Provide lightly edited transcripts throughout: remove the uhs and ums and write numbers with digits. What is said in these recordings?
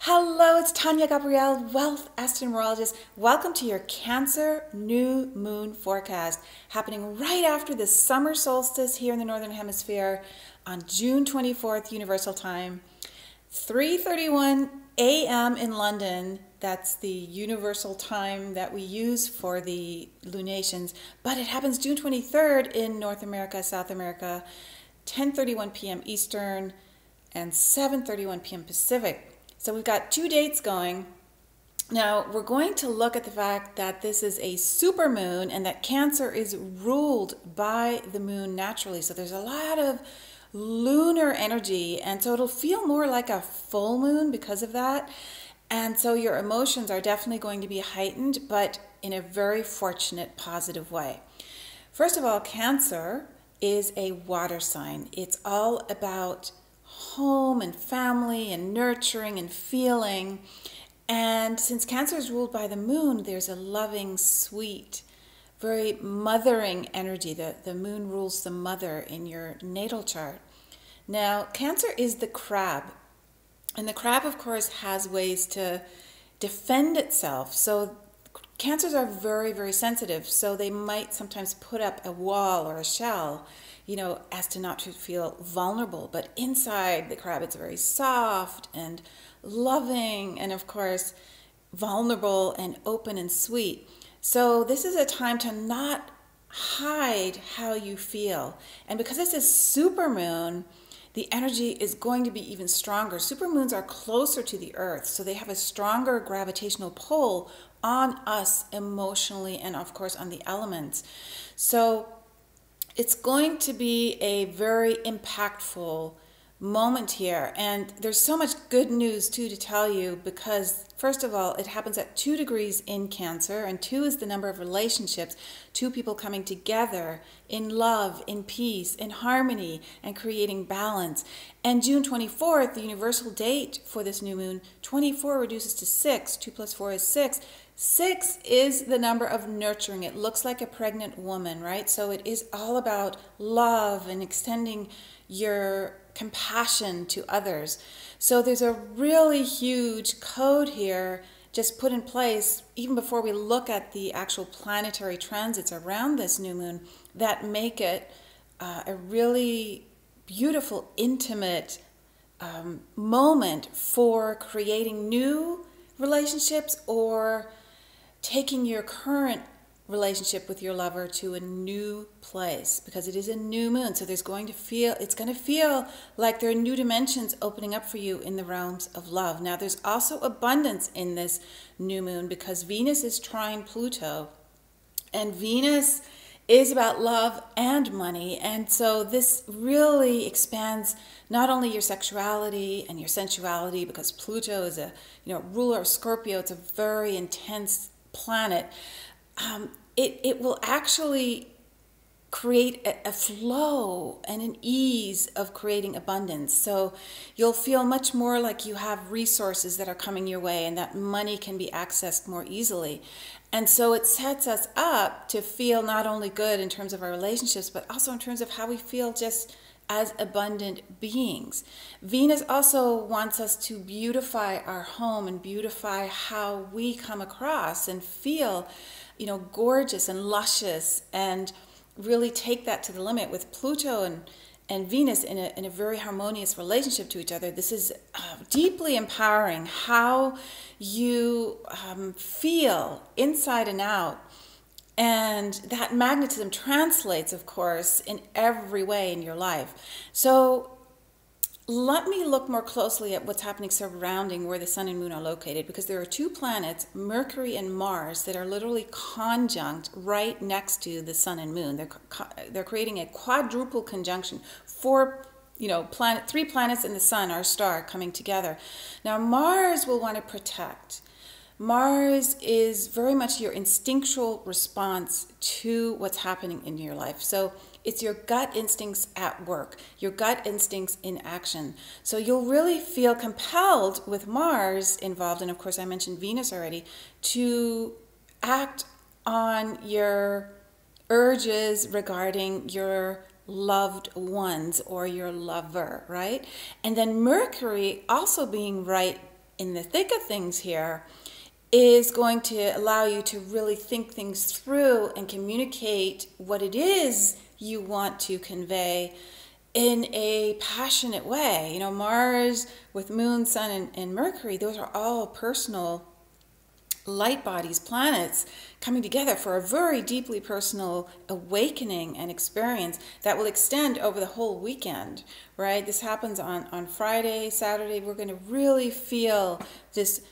Hello, it's Tanya Gabrielle, Wealth Astronumerologist. Welcome to your Cancer New Moon forecast, happening right after the summer solstice here in the Northern Hemisphere on June 24th, Universal Time, 3:31 a.m. in London. That's the universal time that we use for the lunations, but it happens June 23rd in North America, South America, 10:31 p.m. Eastern and 7:31 p.m. Pacific. So we've got two dates going. Now we're going to look at the fact that this is a super moon and that Cancer is ruled by the moon naturally. So there's a lot of lunar energy, and so it'll feel more like a full moon because of that. And so your emotions are definitely going to be heightened, but in a very fortunate, positive way. First of all, Cancer is a water sign. It's all about home and family and nurturing and feeling. And since Cancer is ruled by the moon, there's a loving, sweet, very mothering energy. The moon rules the mother in your natal chart. Now, Cancer is the crab. And the crab, of course, has ways to defend itself. So Cancers are very, very sensitive. So they might sometimes put up a wall or a shell, as to not to feel vulnerable. But inside the crab, it's very soft and loving and, of course, vulnerable and open and sweet. So this is a time to not hide how you feel. And because it's a super moon, the energy is going to be even stronger. Supermoons are closer to the earth, so they have a stronger gravitational pull on us emotionally and, of course, on the elements. So it's going to be a very impactful moment here. And there's so much good news, too, to tell you because, first of all, it happens at 2 degrees in Cancer, and 2 is the number of relationships, 2 people coming together in love, in peace, in harmony, and creating balance. And June 24th, the universal date for this new moon, 24 reduces to 6. 2 plus 4 is 6. 6 is the number of nurturing. It looks like a pregnant woman, right? So it is all about love and extending your compassion to others. So there's a really huge code here just put in place even before we look at the actual planetary transits around this new moon that make it a really beautiful, intimate moment for creating new relationships or taking your current relationship with your lover to a new place, because it is a new moon. So it's going to feel like there are new dimensions opening up for you in the realms of love. Now there's also abundance in this new moon because Venus is trine Pluto, and Venus is about love and money. And so this really expands not only your sexuality and your sensuality, because Pluto is a ruler of Scorpio. It's a very intense planet. It will actually create a flow and an ease of creating abundance. So you'll feel much more like you have resources that are coming your way and that money can be accessed more easily. And so it sets us up to feel not only good in terms of our relationships, but also in terms of how we feel just as abundant beings. Venus also wants us to beautify our home and beautify how we come across and feel, gorgeous and luscious, and really take that to the limit with Pluto and Venus in a very harmonious relationship to each other. This is deeply empowering how you feel inside and out. And that magnetism translates, of course, in every way in your life. So let me look more closely at what's happening surrounding where the sun and moon are located, because there are 2 planets, Mercury and Mars, that are literally conjunct right next to the sun and moon. They're creating a quadruple conjunction. 3 planets and the sun, our star, coming together. Now Mars will want to protect. Mars is very much your instinctual response to what's happening in your life. So it's your gut instincts at work, your gut instincts in action. So you'll really feel compelled with Mars involved, and of course I mentioned Venus already, to act on your urges regarding your loved ones or your lover, right? And then Mercury also being right in the thick of things here is going to allow you to really think things through and communicate what it is you want to convey in a passionate way. You know, Mars with Moon, Sun, and Mercury, those are all personal light bodies, planets, coming together for a very deeply personal awakening and experience that will extend over the whole weekend, right? This happens on Friday, Saturday. We're going to really feel this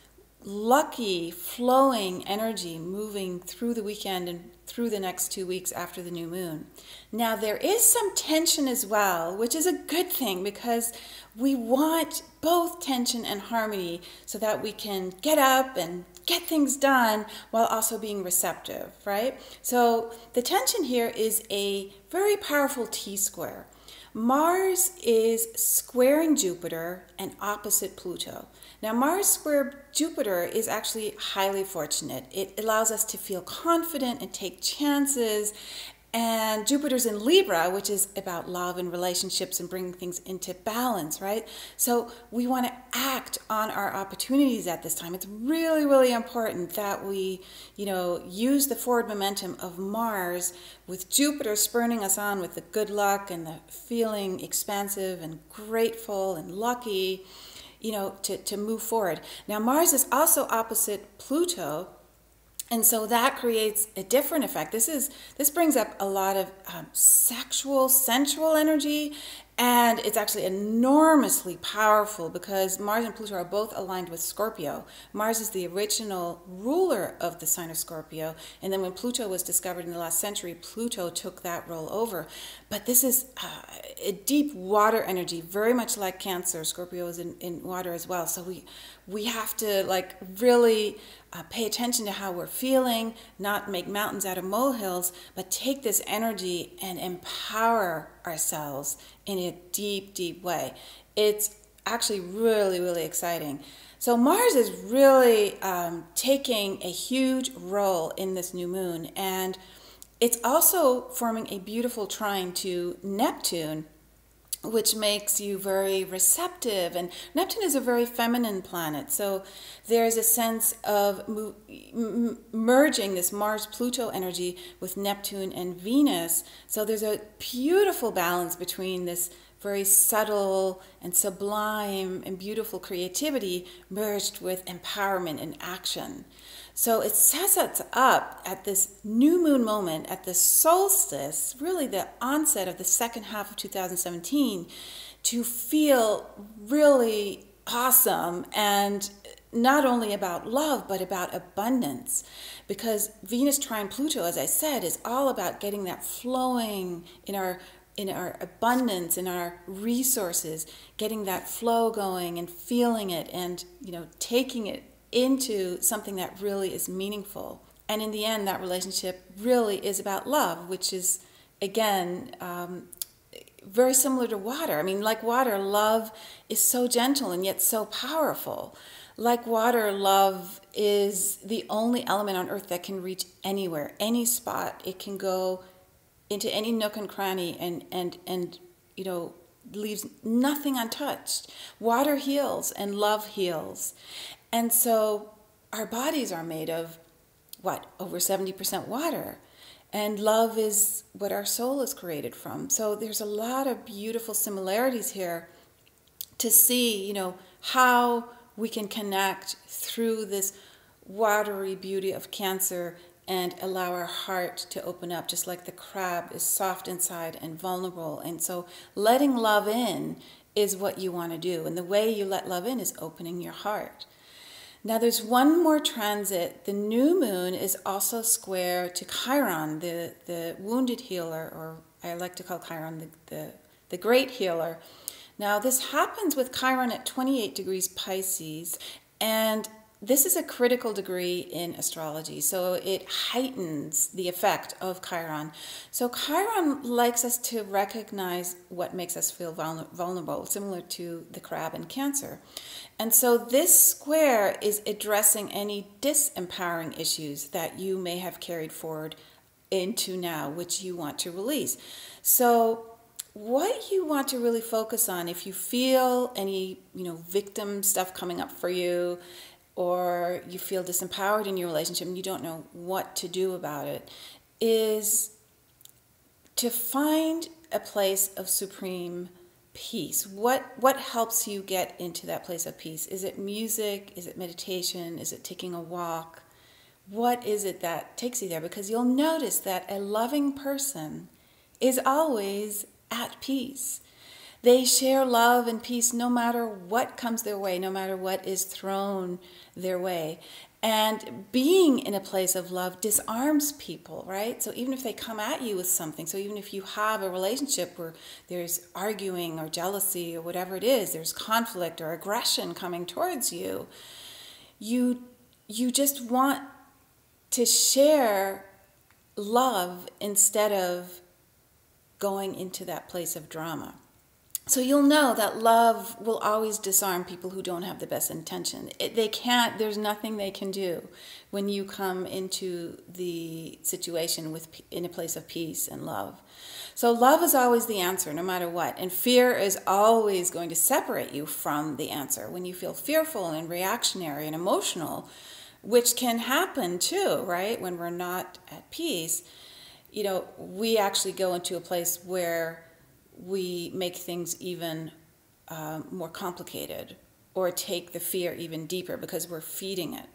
lucky, flowing energy moving through the weekend and through the next 2 weeks after the new moon. Now, there is some tension as well, which is a good thing because we want both tension and harmony so that we can get up and get things done while also being receptive, right? So the tension here is a very powerful T-square. Mars is squaring Jupiter and opposite Pluto. Now, Mars square Jupiter is actually highly fortunate. It allows us to feel confident and take chances. And Jupiter's in Libra, which is about love and relationships and bringing things into balance, right? So we want to act on our opportunities at this time. It's really, really important that we, use the forward momentum of Mars with Jupiter spurring us on with the good luck and the feeling expansive and grateful and lucky, to move forward. Now, Mars is also opposite Pluto. And so that creates a different effect. This brings up a lot of sexual, sensual energy, and it's actually enormously powerful because Mars and Pluto are both aligned with Scorpio. Mars is the original ruler of the sign of Scorpio, and then when Pluto was discovered in the last century, Pluto took that role over. But this is a deep water energy, very much like Cancer. Scorpio is in water as well. So we have to really pay attention to how we're feeling, not make mountains out of molehills, but take this energy and empower ourselves in a deep, deep way. It's actually really, really exciting. So Mars is really taking a huge role in this new moon, and it's also forming a beautiful trine to Neptune, which makes you very receptive. And Neptune is a very feminine planet. So there's a sense of merging this Mars-Pluto energy with Neptune and Venus. So there's a beautiful balance between this very subtle and sublime and beautiful creativity merged with empowerment and action. So it sets us up at this new moon moment, at the solstice, really the onset of the second half of 2017, to feel really awesome, and not only about love, but about abundance. Because Venus trine Pluto, as I said, is all about getting that flowing in our abundance, in our resources, getting that flow going and feeling it and, taking it into something that really is meaningful. And in the end, that relationship really is about love, which is, again, very similar to water. I mean, like water, love is so gentle and yet so powerful. Like water, love is the only element on earth that can reach anywhere, any spot. It can go into any nook and cranny and leaves nothing untouched. Water heals and love heals. And so our bodies are made of, over 70% water. And love is what our soul is created from. So there's a lot of beautiful similarities here to see, how we can connect through this watery beauty of Cancer and allow our heart to open up, just like the crab is soft inside and vulnerable. And so letting love in is what you want to do. And the way you let love in is opening your heart. Now there's one more transit. The new moon is also square to Chiron, the wounded healer, or I like to call Chiron the great healer. Now this happens with Chiron at 28 degrees Pisces, and this is a critical degree in astrology, so it heightens the effect of Chiron. So Chiron likes us to recognize what makes us feel vulnerable, similar to the crab in Cancer. And so this square is addressing any disempowering issues that you may have carried forward into now, which you want to release. So what you want to really focus on, if you feel any, victim stuff coming up for you, or you feel disempowered in your relationship and you don't know what to do about it, is to find a place of supreme peace. What helps you get into that place of peace? Is it music? Is it meditation? Is it taking a walk? What is it that takes you there? Because you'll notice that a loving person is always at peace. They share love and peace no matter what comes their way, no matter what is thrown their way. And being in a place of love disarms people, right? So even if they come at you with something, so even if you have a relationship where there's arguing or jealousy or whatever it is, there's conflict or aggression coming towards you, you just want to share love instead of going into that place of drama. So you'll know that love will always disarm people who don't have the best intention. There's nothing they can do when you come into the situation in a place of peace and love. So love is always the answer, no matter what. And fear is always going to separate you from the answer. When you feel fearful and reactionary and emotional, which can happen too, right? When we're not at peace, we actually go into a place where we make things even more complicated, or take the fear even deeper because we're feeding it.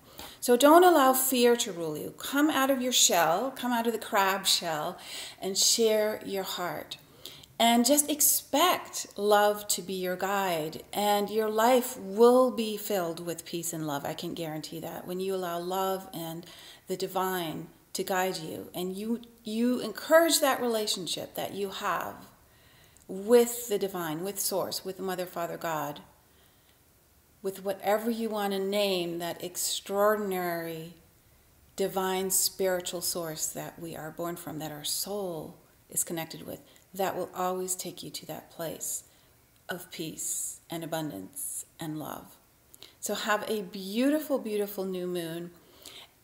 So don't allow fear to rule you. Come out of your shell, come out of the crab shell, and share your heart. And just expect love to be your guide, and your life will be filled with peace and love. I can guarantee that. When you allow love and the divine to guide you, and you encourage that relationship that you have with the divine, with Source, with Mother, Father, God, with whatever you want to name that extraordinary divine spiritual source that we are born from, that our soul is connected with, that will always take you to that place of peace and abundance and love. So have a beautiful, beautiful new moon.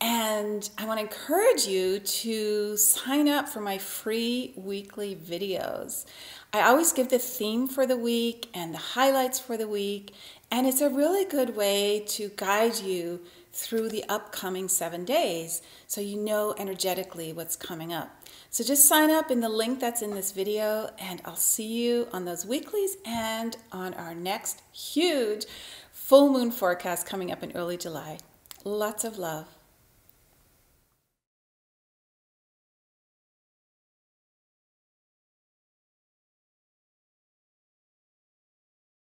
And I want to encourage you to sign up for my free weekly videos. I always give the theme for the week and the highlights for the week, and it's a really good way to guide you through the upcoming 7 days so you know energetically what's coming up. So just sign up in the link that's in this video, and I'll see you on those weeklies and on our next huge full moon forecast coming up in early July. Lots of love.